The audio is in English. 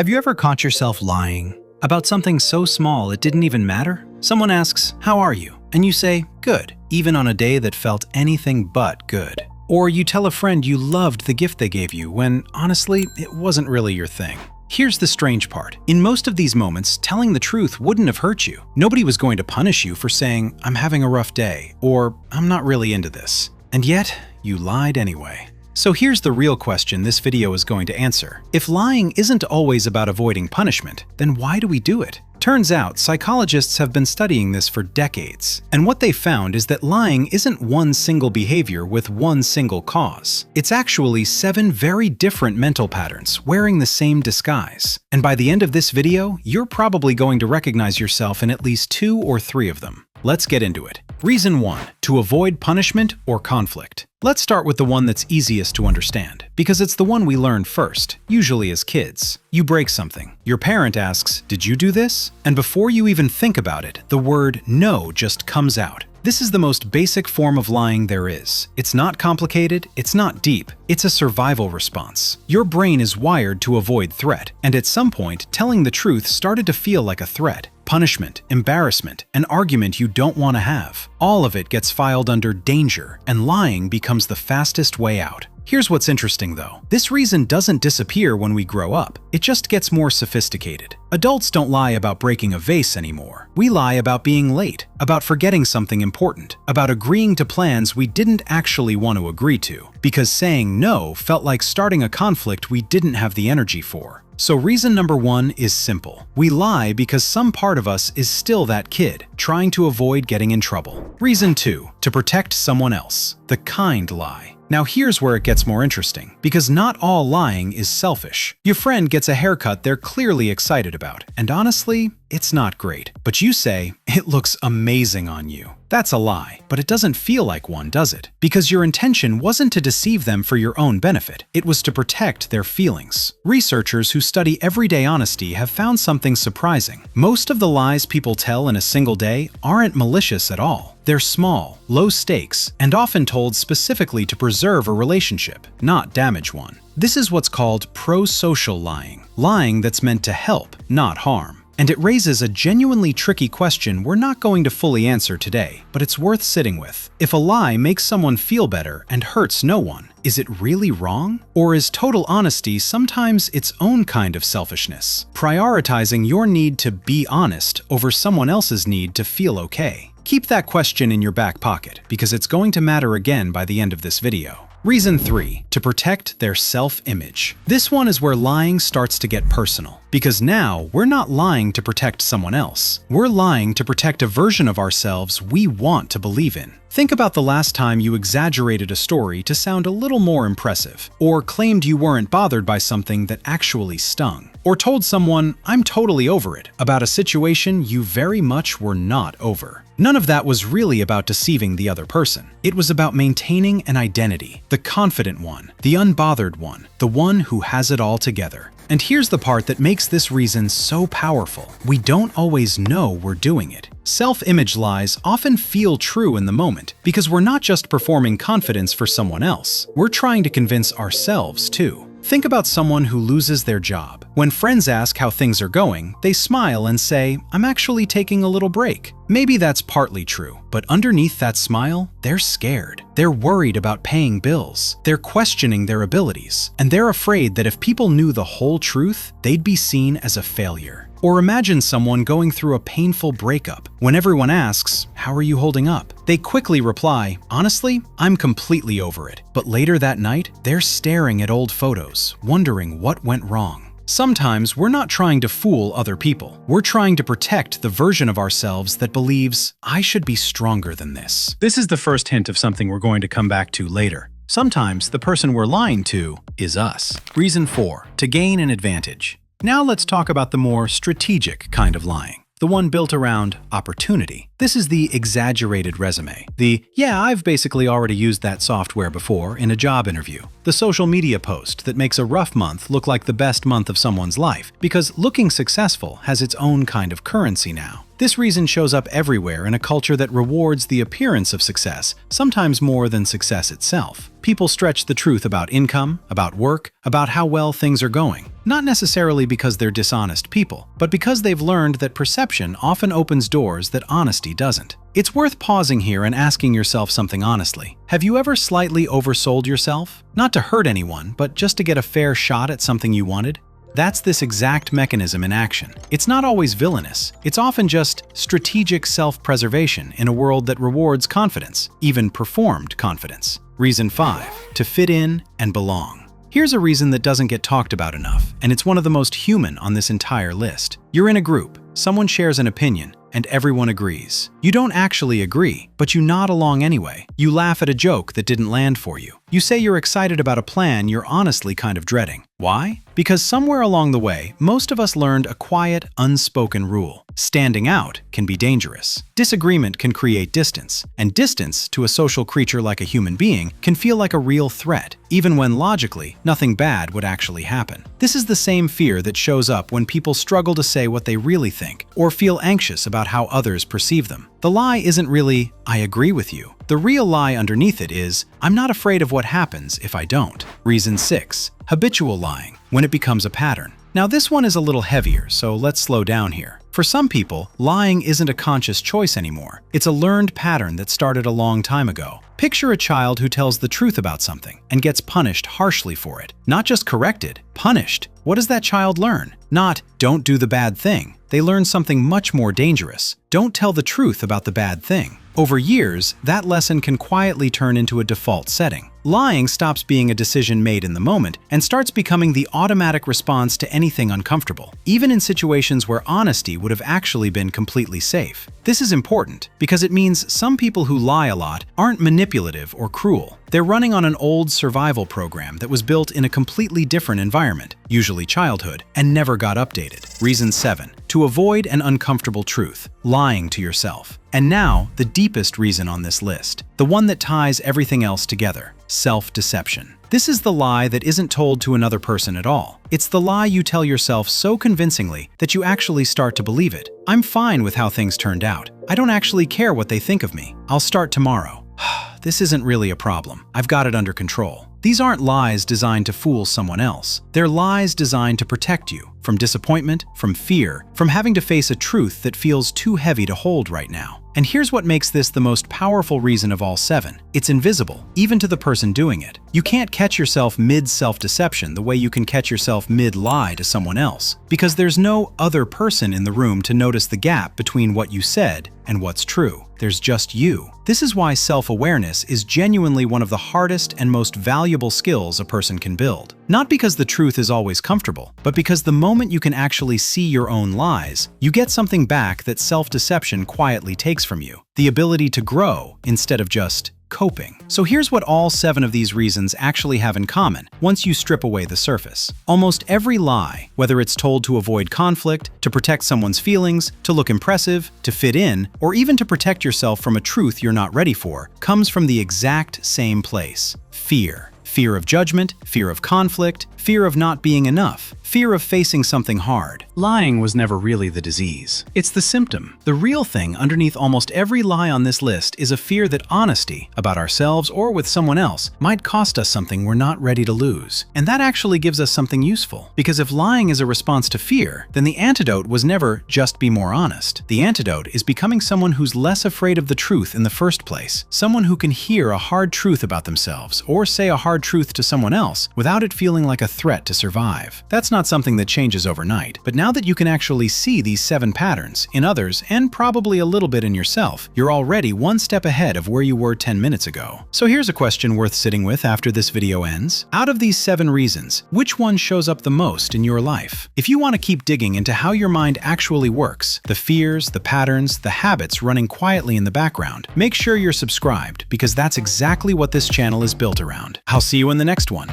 Have you ever caught yourself lying about something so small it didn't even matter? Someone asks, "How are you?" And you say, "Good," even on a day that felt anything but good. Or you tell a friend you loved the gift they gave you when, honestly, it wasn't really your thing. Here's the strange part. In most of these moments, telling the truth wouldn't have hurt you. Nobody was going to punish you for saying, "I'm having a rough day," or "I'm not really into this." And yet, you lied anyway. So here's the real question this video is going to answer. If lying isn't always about avoiding punishment, then why do we do it? Turns out, psychologists have been studying this for decades, and what they found is that lying isn't one single behavior with one single cause. It's actually 7 very different mental patterns wearing the same disguise. And by the end of this video, you're probably going to recognize yourself in at least 2 or 3 of them. Let's get into it. Reason 1. To avoid punishment or conflict. Let's start with the one that's easiest to understand, because it's the one we learn first, usually as kids. You break something. Your parent asks, "Did you do this?" And before you even think about it, the word "no" just comes out. This is the most basic form of lying there is. It's not complicated, it's not deep, it's a survival response. Your brain is wired to avoid threat, and at some point, telling the truth started to feel like a threat. Punishment, embarrassment, an argument you don't want to have. All of it gets filed under danger, and lying becomes the fastest way out. Here's what's interesting though. This reason doesn't disappear when we grow up. It just gets more sophisticated. Adults don't lie about breaking a vase anymore. We lie about being late, about forgetting something important, about agreeing to plans we didn't actually want to agree to, because saying no felt like starting a conflict we didn't have the energy for. So reason number 1 is simple. We lie because some part of us is still that kid, trying to avoid getting in trouble. Reason 2, to protect someone else. The kind lie. Now here's where it gets more interesting, because not all lying is selfish. Your friend gets a haircut they're clearly excited about, and honestly, it's not great. But you say, "It looks amazing on you." That's a lie, but it doesn't feel like one, does it? Because your intention wasn't to deceive them for your own benefit. It was to protect their feelings. Researchers who study everyday honesty have found something surprising. Most of the lies people tell in a single day aren't malicious at all. They're small, low stakes, and often told specifically to preserve a relationship, not damage one. This is what's called pro-social lying, lying that's meant to help, not harm. And it raises a genuinely tricky question we're not going to fully answer today, but it's worth sitting with. If a lie makes someone feel better and hurts no one, is it really wrong? Or is total honesty sometimes its own kind of selfishness, prioritizing your need to be honest over someone else's need to feel okay? Keep that question in your back pocket, because it's going to matter again by the end of this video. Reason 3, to protect their self-image. This one is where lying starts to get personal, because now we're not lying to protect someone else. We're lying to protect a version of ourselves we want to believe in. Think about the last time you exaggerated a story to sound a little more impressive, or claimed you weren't bothered by something that actually stung, or told someone, "I'm totally over it," about a situation you very much were not over. None of that was really about deceiving the other person. It was about maintaining an identity, the confident one, the unbothered one, the one who has it all together. And here's the part that makes this reason so powerful. We don't always know we're doing it. Self-image lies often feel true in the moment because we're not just performing confidence for someone else. We're trying to convince ourselves too. Think about someone who loses their job. When friends ask how things are going, they smile and say, "I'm actually taking a little break." Maybe that's partly true, but underneath that smile, they're scared. They're worried about paying bills. They're questioning their abilities, and they're afraid that if people knew the whole truth, they'd be seen as a failure. Or imagine someone going through a painful breakup. When everyone asks, "How are you holding up?" they quickly reply, "Honestly, I'm completely over it." But later that night, they're staring at old photos, wondering what went wrong. Sometimes we're not trying to fool other people. We're trying to protect the version of ourselves that believes, "I should be stronger than this." This is the first hint of something we're going to come back to later. Sometimes the person we're lying to is us. Reason 4, to gain an advantage. Now let's talk about the more strategic kind of lying, the one built around opportunity. This is the exaggerated resume. "Yeah, I've basically already used that software before" in a job interview. The social media post that makes a rough month look like the best month of someone's life, because looking successful has its own kind of currency now. This reason shows up everywhere in a culture that rewards the appearance of success, sometimes more than success itself. People stretch the truth about income, about work, about how well things are going. Not necessarily because they're dishonest people, but because they've learned that perception often opens doors that honesty doesn't. It's worth pausing here and asking yourself something honestly. Have you ever slightly oversold yourself? Not to hurt anyone, but just to get a fair shot at something you wanted? That's this exact mechanism in action. It's not always villainous. It's often just strategic self-preservation in a world that rewards confidence, even performed confidence. Reason 5. To fit in and belong. Here's a reason that doesn't get talked about enough, and it's one of the most human on this entire list. You're in a group, someone shares an opinion, and everyone agrees. You don't actually agree, but you nod along anyway. You laugh at a joke that didn't land for you. You say you're excited about a plan you're honestly kind of dreading. Why? Because somewhere along the way, most of us learned a quiet, unspoken rule. Standing out can be dangerous. Disagreement can create distance, and distance, to a social creature like a human being, can feel like a real threat, even when logically, nothing bad would actually happen. This is the same fear that shows up when people struggle to say what they really think, or feel anxious about how others perceive them. The lie isn't really, "I agree with you." The real lie underneath it is, "I'm not afraid of what happens if I don't." Reason 6. Habitual lying, when it becomes a pattern. Now this one is a little heavier, so let's slow down here. For some people, lying isn't a conscious choice anymore. It's a learned pattern that started a long time ago. Picture a child who tells the truth about something and gets punished harshly for it. Not just corrected, punished. What does that child learn? Not, "Don't do the bad thing." They learn something much more dangerous. Don't tell the truth about the bad thing. Over years, that lesson can quietly turn into a default setting. Lying stops being a decision made in the moment and starts becoming the automatic response to anything uncomfortable, even in situations where honesty would have actually been completely safe. This is important because it means some people who lie a lot aren't manipulative or cruel. They're running on an old survival program that was built in a completely different environment, usually childhood, and never got updated. Reason 7. To avoid an uncomfortable truth, lying to yourself. And now, the deepest reason on this list, the one that ties everything else together, self-deception. This is the lie that isn't told to another person at all. It's the lie you tell yourself so convincingly that you actually start to believe it. "I'm fine with how things turned out. I don't actually care what they think of me. I'll start tomorrow. This isn't really a problem. I've got it under control." These aren't lies designed to fool someone else. They're lies designed to protect you from disappointment, from fear, from having to face a truth that feels too heavy to hold right now. And here's what makes this the most powerful reason of all 7. It's invisible, even to the person doing it. You can't catch yourself mid-self-deception the way you can catch yourself mid-lie to someone else, because there's no other person in the room to notice the gap between what you said and what's true. There's just you. This is why self-awareness is genuinely one of the hardest and most valuable skills a person can build. Not because the truth is always comfortable, but because the moment you can actually see your own lies, you get something back that self-deception quietly takes from you: the ability to grow instead of just coping. So here's what all 7 of these reasons actually have in common once you strip away the surface. Almost every lie, whether it's told to avoid conflict, to protect someone's feelings, to look impressive, to fit in, or even to protect yourself from a truth you're not ready for, comes from the exact same place: fear. Fear of judgment, fear of conflict, fear of not being enough, fear of facing something hard. Lying was never really the disease. It's the symptom. The real thing underneath almost every lie on this list is a fear that honesty, about ourselves or with someone else, might cost us something we're not ready to lose. And that actually gives us something useful. Because if lying is a response to fear, then the antidote was never just be more honest. The antidote is becoming someone who's less afraid of the truth in the first place. Someone who can hear a hard truth about themselves or say a hard truth to someone else without it feeling like a threat to survive. That's not something that changes overnight, but now that you can actually see these 7 patterns in others and probably a little bit in yourself, you're already one step ahead of where you were 10 minutes ago. So here's a question worth sitting with after this video ends. Out of these 7 reasons, which one shows up the most in your life? If you want to keep digging into how your mind actually works, the fears, the patterns, the habits running quietly in the background, make sure you're subscribed because that's exactly what this channel is built around. I'll see you in the next one.